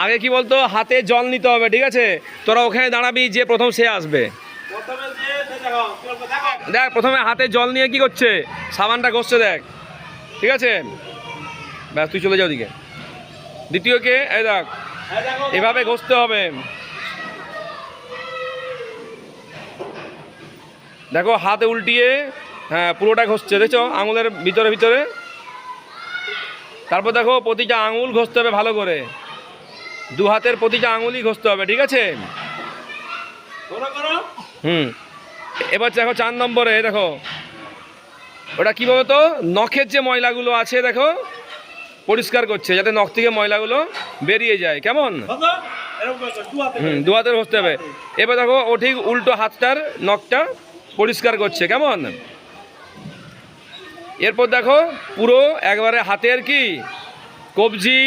আগে কি বলতো, হাতে জল নিতে হবে, ঠিক আছে? তোরা ওখানে দাঁড়াবি, যে প্রথম সে আসবে। দেখ প্রথমে হাতে জল নিয়ে কি করছে, সাবানটা ঘষছে দেখ, ঠিক আছে? ব্যাস তুই চলে যাও দিকে। দ্বিতীয় কে, এই দেখ এভাবে ঘষতে হবে। দেখো হাতে উল্টিয়ে, হ্যাঁ পুরোটা ঘষছে, দেখছো আঙুলের ভিতরে ভিতরে। তারপর দেখো প্রতিটা আঙুল ঘষতে হবে ভালো করে, দু হাতের প্রতিটা আঙুলই ঘষতে হবে, ঠিক আছে? এবার দেখো 4 নম্বরে, দেখো ওটা কী বলো তো, নখের যে ময়লাগুলো আছে দেখো পরিষ্কার করছে, যাতে নখ থেকে ময়লাগুলো বেরিয়ে যায়, কেমন? দু হাতের ঘষতে হবে। এবার দেখো ও ঠিক উল্টো হাতটার নখটা পরিষ্কার করছে, কেমন? এরপর দেখো পুরো একবারে হাতের কি কবজি